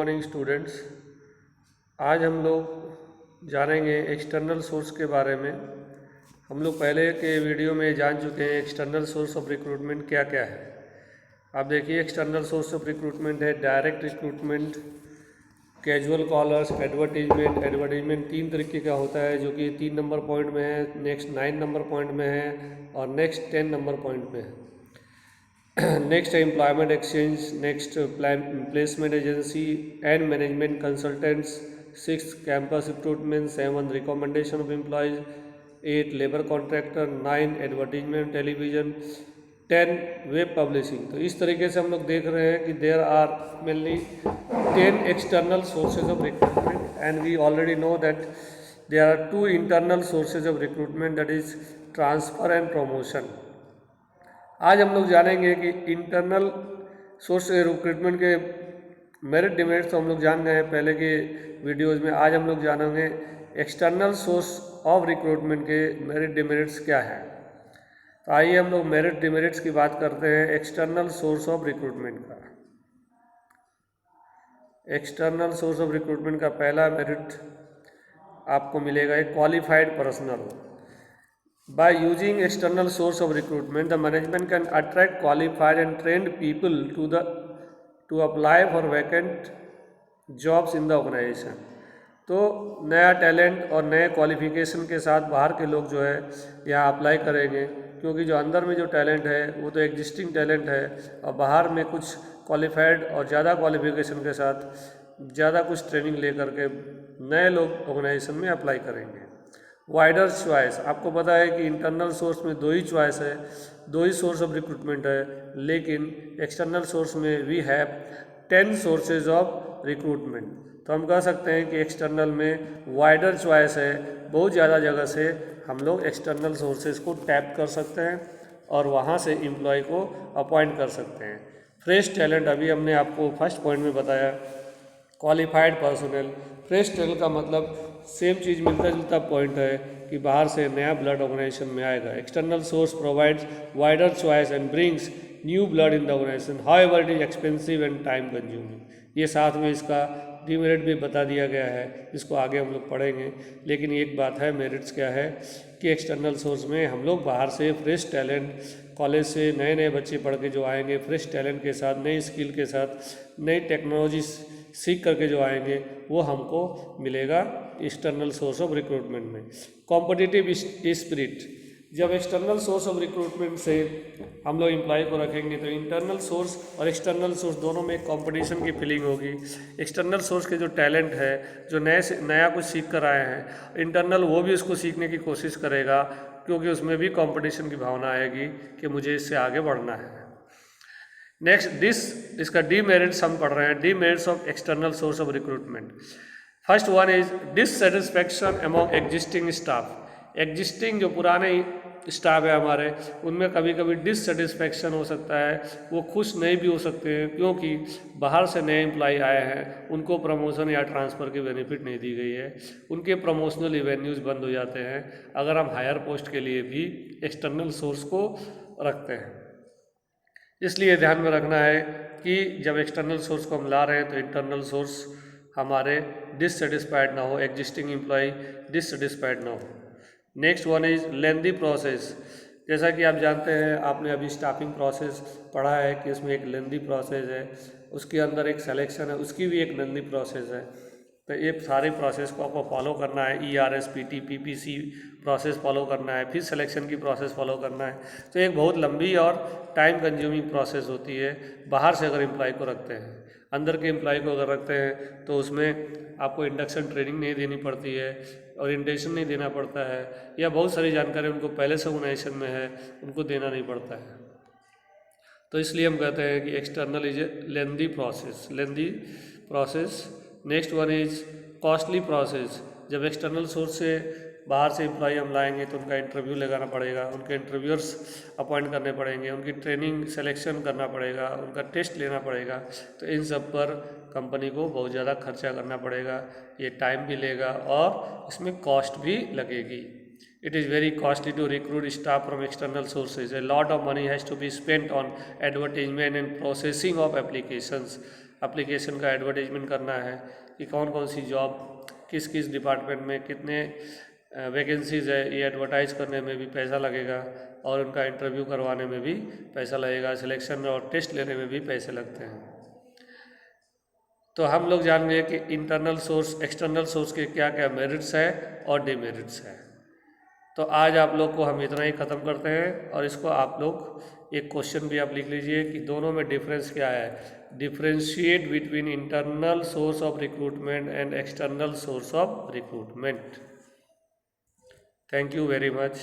Morning students. आज हम लोग जानेंगे एक्सटर्नल सोर्स के बारे में। हम लोग पहले के वीडियो में जान चुके हैं एक्सटर्नल सोर्स ऑफ रिक्रूटमेंट क्या क्या है। आप देखिए, एक्सटर्नल सोर्स ऑफ रिक्रूटमेंट है direct recruitment, casual callers, advertisement. Advertisement 3 तरीके का होता है जो कि 3 नंबर पॉइंट में है, नेक्स्ट 9 नंबर पॉइंट में है और नेक्स्ट 10 नंबर पॉइंट में है। नेक्स्ट है employment exchange, next placement agency and management consultants, 6 campus recruitment, 7 recommendation of employees, 8 labour contractor, 9 advertisement television, 10 web publishing. तो इस तरीके से हम लोग देख रहे हैं कि there are mainly 10 external sources of recruitment and we already know that there are 2 internal sources of recruitment, that is transfer and promotion. आज हम लोग जानेंगे कि इंटरनल सोर्स रिक्रूटमेंट के मेरिट डिमेरिट्स तो हम लोग जान गए हैं पहले के वीडियोज़ में। आज हम लोग जानेंगे एक्सटर्नल सोर्स ऑफ रिक्रूटमेंट के मेरिट डिमेरिट्स क्या है। तो आइए हम लोग मेरिट डिमेरिट्स की बात करते हैं एक्सटर्नल सोर्स ऑफ रिक्रूटमेंट का। एक्सटर्नल सोर्स ऑफ रिक्रूटमेंट का पहला मेरिट आपको मिलेगा एक qualified personal. By using external source of recruitment, the management can attract qualified and trained people to apply for vacant jobs in the organization। तो नया talent और नए क्वालिफिकेशन के साथ बाहर के लोग जो है यहाँ अप्लाई करेंगे, क्योंकि जो अंदर में जो टैलेंट है वो तो एग्जिस्टिंग टैलेंट है और बाहर में कुछ क्वालिफाइड और ज़्यादा क्वालिफिकेशन के साथ ज़्यादा कुछ ट्रेनिंग लेकर के नए लोग ऑर्गेनाइजेशन में अप्लाई करेंगे। वाइडर चॉइस, आपको पता है कि इंटरनल सोर्स में 2 ही चॉइस है, 2 ही सोर्स ऑफ रिक्रूटमेंट है, लेकिन एक्सटर्नल सोर्स में we have 10 sources of recruitment. तो हम कह सकते हैं कि एक्सटर्नल में वाइडर चॉइस है, बहुत ज़्यादा जगह से हम लोग एक्सटर्नल सोर्सेज को टैप कर सकते हैं और वहाँ से एम्प्लॉय को अपॉइंट कर सकते हैं। फ्रेश टैलेंट, अभी हमने आपको फर्स्ट पॉइंट में बताया, क्वालिफाइड पर्सनल। फ्रेश टैलेंट का मतलब सेम चीज़ मिलता जुलता पॉइंट है कि बाहर से नया ब्लड ऑर्गेनाइजेशन में आएगा। External source provides wider choice and brings new blood in the organisation, however it is expensive and time consuming. ये साथ में इसका डिमेरिट भी बता दिया गया है, इसको आगे हम लोग पढ़ेंगे। लेकिन एक बात है, मेरिट्स क्या है कि एक्सटर्नल सोर्स में हम लोग बाहर से फ्रेश टैलेंट, कॉलेज से नए नए बच्चे पढ़ के जो आएंगे फ्रेश टैलेंट के साथ, नई स्किल के साथ, नई टेक्नोलॉजी सीख करके जो आएंगे वो हमको मिलेगा एक्सटर्नल सोर्स ऑफ रिक्रूटमेंट में। कॉम्पिटिटिव स्पिरिट, जब एक्सटर्नल सोर्स ऑफ रिक्रूटमेंट से हम लोग एम्प्लॉय को रखेंगे तो इंटरनल सोर्स और एक्सटर्नल सोर्स दोनों में कंपटीशन की फीलिंग होगी। एक्सटर्नल सोर्स के जो टैलेंट है, जो नया कुछ सीख कर आए हैं, इंटरनल वो भी उसको सीखने की कोशिश करेगा, क्योंकि उसमें भी कंपटीशन की भावना आएगी कि मुझे इससे आगे बढ़ना है। नेक्स्ट इसका डीमेरिट्स हम पढ़ रहे हैं, demerits of external source of recruitment. First one is dissatisfaction among existing staff. Existing जो पुराने स्टाफ है हमारे, उनमें कभी कभी डिससेटिस्फैक्शन हो सकता है, वो खुश नहीं भी हो सकते हैं क्योंकि बाहर से नए एम्प्लॉय आए हैं, उनको प्रमोशन या ट्रांसफ़र की बेनिफिट नहीं दी गई है, उनके प्रमोशनल इवेन्यूज़ बंद हो जाते हैं अगर हम हायर पोस्ट के लिए भी एक्सटर्नल सोर्स को रखते हैं। इसलिए ध्यान में रखना है कि जब एक्सटर्नल सोर्स को हम ला रहे हैं तो इंटरनल सोर्स हमारे डिससेटिस्फाइड ना हो, एग्जिस्टिंग एम्प्लॉय डिससेटिस्फाइड ना हो। Next one is lengthy process. जैसा कि आप जानते हैं, आपने अभी स्टाफिंग प्रोसेस पढ़ा है कि इसमें एक लेंदी प्रोसेस है, उसके अंदर एक सिलेक्शन है, उसकी भी एक लेंदी प्रोसेस है। तो ये सारे प्रोसेस को आपको फॉलो करना है, ERSPT PPC प्रोसेस फॉलो करना है, फिर सिलेक्शन की प्रोसेस फॉलो करना है। तो एक बहुत लंबी और टाइम कंज्यूमिंग प्रोसेस होती है बाहर से अगर एम्प्लॉय को रखते हैं। अंदर के एम्प्लॉय को अगर रखते हैं तो उसमें आपको इंडक्शन ट्रेनिंग नहीं देनी पड़ती है, ओरिएंटेशन नहीं देना पड़ता है, या बहुत सारी जानकारी उनको पहले से ऑर्गेनाइजेशन में है, उनको देना नहीं पड़ता है। तो इसलिए हम कहते हैं कि external is a lengthy process. Next one is costly process. जब एक्सटर्नल सोर्स से बाहर से एम्प्लॉय हम लाएंगे तो उनका इंटरव्यू लगाना पड़ेगा, उनके इंटरव्यूअर्स अपॉइंट करने पड़ेंगे, उनकी ट्रेनिंग सिलेक्शन करना पड़ेगा, उनका टेस्ट लेना पड़ेगा। तो इन सब पर कंपनी को बहुत ज़्यादा खर्चा करना पड़ेगा, ये टाइम भी लेगा और इसमें कॉस्ट भी लगेगी। It is very costly to recruit staff from external sources. A lot of money has to be spent on advertisement and processing of applications. Application का एडवर्टाइजमेंट करना है कि कौन कौन सी जॉब किस किस डिपार्टमेंट में कितने वैकेंसीज़ है, ये एडवर्टाइज करने में भी पैसा लगेगा और उनका इंटरव्यू करवाने में भी पैसा लगेगा, सिलेक्शन और टेस्ट लेने में भी पैसे लगते हैं। तो हम लोग जान रहे हैं कि इंटरनल सोर्स एक्सटर्नल सोर्स के क्या क्या मेरिट्स है और डिमेरिट्स है। तो आज आप लोग को हम इतना ही ख़त्म करते हैं और इसको आप लोग एक क्वेश्चन भी आप लिख लीजिए कि दोनों में डिफरेंस क्या है। Differentiate between internal source of recruitment and external source of recruitment. Thank you very much.